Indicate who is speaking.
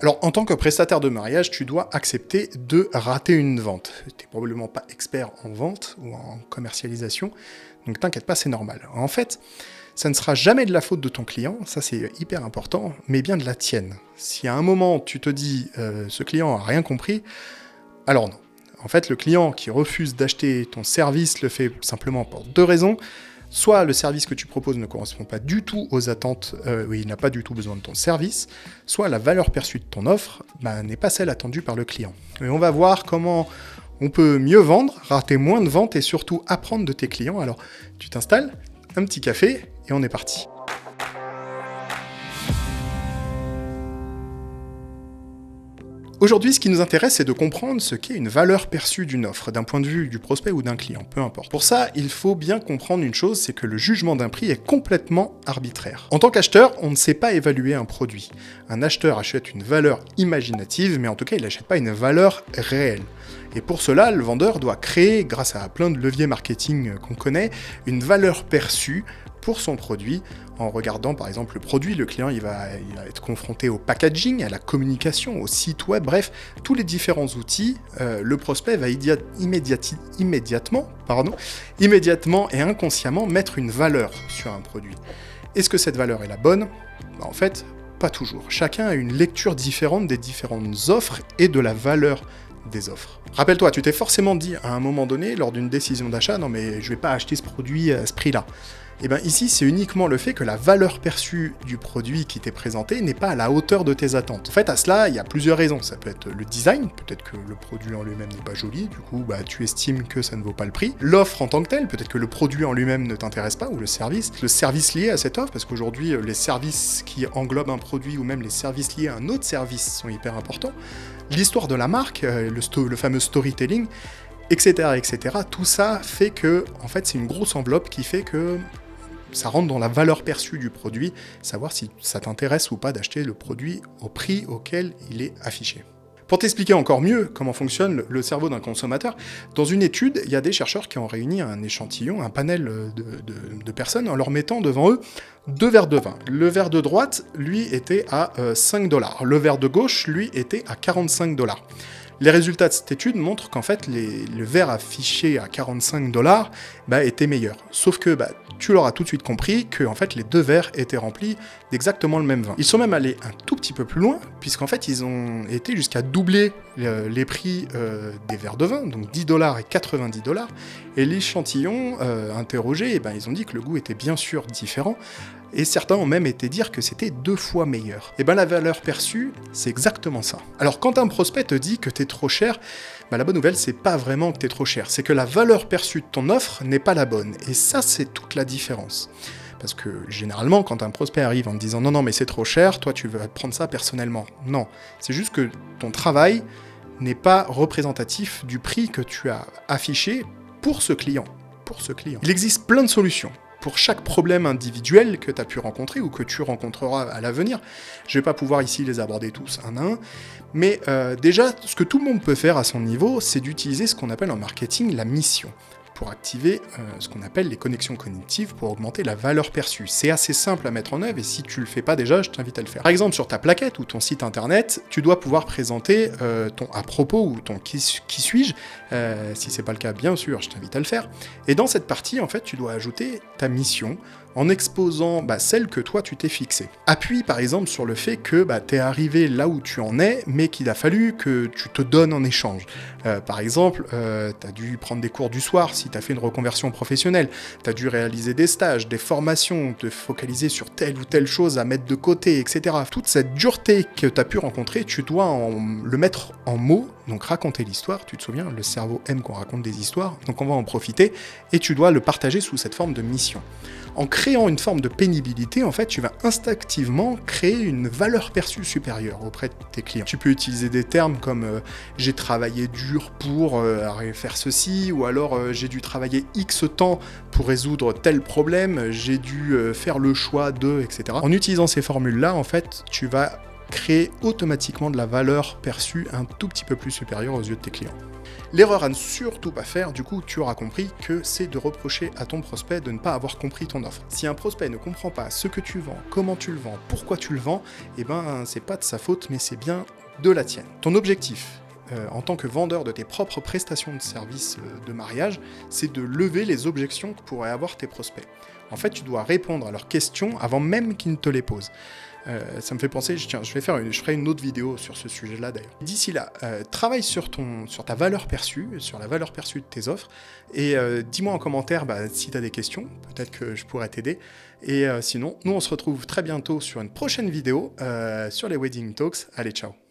Speaker 1: Alors, en tant que prestataire de mariage, tu dois accepter de rater une vente. Tu n'es probablement pas expert en vente ou en commercialisation, donc t'inquiète pas, c'est normal. En fait, ça ne sera jamais de la faute de ton client, ça c'est hyper important, mais bien de la tienne. Si à un moment tu te dis ce client a rien compris, alors non. En fait, le client qui refuse d'acheter ton service le fait simplement pour deux raisons. Soit le service que tu proposes ne correspond pas du tout aux attentes, il n'a pas du tout besoin de ton service, soit la valeur perçue de ton offre n'est pas celle attendue par le client. Et on va voir comment on peut mieux vendre, rater moins de ventes et surtout apprendre de tes clients. Alors, tu t'installes, un petit café et on est parti. Aujourd'hui, ce qui nous intéresse, c'est de comprendre ce qu'est une valeur perçue d'une offre, d'un point de vue du prospect ou d'un client, peu importe. Pour ça, il faut bien comprendre une chose, c'est que le jugement d'un prix est complètement arbitraire. En tant qu'acheteur, on ne sait pas évaluer un produit. Un acheteur achète une valeur imaginative, mais en tout cas, il n'achète pas une valeur réelle. Et pour cela, le vendeur doit créer, grâce à plein de leviers marketing qu'on connaît, une valeur perçue pour son produit, en regardant par exemple le produit, le client il va être confronté au packaging, à la communication, au site web, bref, tous les différents outils, le prospect va immédiatement et inconsciemment mettre une valeur sur un produit. Est-ce que cette valeur est la bonne ? En fait, pas toujours. Chacun a une lecture différente des différentes offres et de la valeur des offres. Rappelle-toi, tu t'es forcément dit à un moment donné, lors d'une décision d'achat, non mais je vais pas acheter ce produit à ce prix-là. Et bien ici, c'est uniquement le fait que la valeur perçue du produit qui t'est présenté n'est pas à la hauteur de tes attentes. En fait, à cela, il y a plusieurs raisons. Ça peut être le design, peut-être que le produit en lui-même n'est pas joli, du coup, tu estimes que ça ne vaut pas le prix. L'offre en tant que telle, peut-être que le produit en lui-même ne t'intéresse pas, ou le service lié à cette offre, parce qu'aujourd'hui, les services qui englobent un produit, ou même les services liés à un autre service sont hyper importants. L'histoire de la marque, le fameux storytelling, etc., etc., tout ça fait que, en fait, c'est une grosse enveloppe qui fait que ça rentre dans la valeur perçue du produit, savoir si ça t'intéresse ou pas d'acheter le produit au prix auquel il est affiché. Pour t'expliquer encore mieux comment fonctionne le cerveau d'un consommateur, dans une étude, il y a des chercheurs qui ont réuni un échantillon, un panel de personnes, en leur mettant devant eux 2 verres de vin. Le verre de droite, lui, était à 5$. Le verre de gauche, lui, était à 45$. Les résultats de cette étude montrent qu'en fait, le verre affiché à 45$ était meilleur. Sauf que tu l'auras tout de suite compris que en fait, les 2 verres étaient remplis d'exactement le même vin. Ils sont même allés un tout petit peu plus loin, puisqu'en fait, ils ont été jusqu'à doubler les prix des verres de vin, donc 10$ et 90$. Et l'échantillon interrogé, ils ont dit que le goût était bien sûr différent, et certains ont même été dire que c'était 2 fois meilleur. Et la valeur perçue, c'est exactement ça. Alors quand un prospect te dit que t'es trop cher, la bonne nouvelle, c'est pas vraiment que t'es trop cher, c'est que la valeur perçue de ton offre n'est pas la bonne. Et ça, c'est toute la différence. Parce que généralement, quand un prospect arrive en te disant non, mais c'est trop cher, toi tu vas prendre ça personnellement. Non, c'est juste que ton travail n'est pas représentatif du prix que tu as affiché pour ce client. Il existe plein de solutions. Pour chaque problème individuel que tu as pu rencontrer ou que tu rencontreras à l'avenir. Je ne vais pas pouvoir ici les aborder tous un à un, mais déjà, ce que tout le monde peut faire à son niveau, c'est d'utiliser ce qu'on appelle en marketing la mission, pour activer ce qu'on appelle les connexions cognitives pour augmenter la valeur perçue. C'est assez simple à mettre en œuvre et si tu le fais pas déjà, je t'invite à le faire. Par exemple, sur ta plaquette ou ton site internet, tu dois pouvoir présenter ton à propos ou ton qui suis-je. Si c'est pas le cas, bien sûr, je t'invite à le faire. Et dans cette partie, en fait, tu dois ajouter ta mission en exposant celle que toi tu t'es fixée. Appuie par exemple sur le fait que t'es arrivé là où tu en es, mais qu'il a fallu que tu te donnes en échange. Par exemple, t'as dû prendre des cours du soir si t'as fait une reconversion professionnelle, t'as dû réaliser des stages, des formations, te focaliser sur telle ou telle chose à mettre de côté, etc. Toute cette dureté que t'as pu rencontrer, tu dois le mettre en mots, donc raconter l'histoire, tu te souviens, le cerveau aime qu'on raconte des histoires, donc on va en profiter, et tu dois le partager sous cette forme de mission. En créant une forme de pénibilité, en fait, tu vas instinctivement créer une valeur perçue supérieure auprès de tes clients. Tu peux utiliser des termes comme j'ai travaillé dur pour faire ceci, ou alors j'ai dû travailler X temps pour résoudre tel problème, j'ai dû faire le choix de, etc. En utilisant ces formules-là, en fait, tu vas créer automatiquement de la valeur perçue un tout petit peu plus supérieure aux yeux de tes clients. L'erreur à ne surtout pas faire, du coup, tu auras compris que c'est de reprocher à ton prospect de ne pas avoir compris ton offre. Si un prospect ne comprend pas ce que tu vends, comment tu le vends, pourquoi tu le vends, eh ben, c'est pas de sa faute, mais c'est bien de la tienne. Ton objectif, en tant que vendeur de tes propres prestations de services de mariage, c'est de lever les objections que pourraient avoir tes prospects. En fait, tu dois répondre à leurs questions avant même qu'ils ne te les posent. Ça me fait penser, je ferai une autre vidéo sur ce sujet-là d'ailleurs. D'ici là, travaille sur ta valeur perçue, sur la valeur perçue de tes offres, et dis-moi en commentaire si tu as des questions, peut-être que je pourrais t'aider. Et sinon, nous on se retrouve très bientôt sur une prochaine vidéo sur les Wedding Talks. Allez, ciao!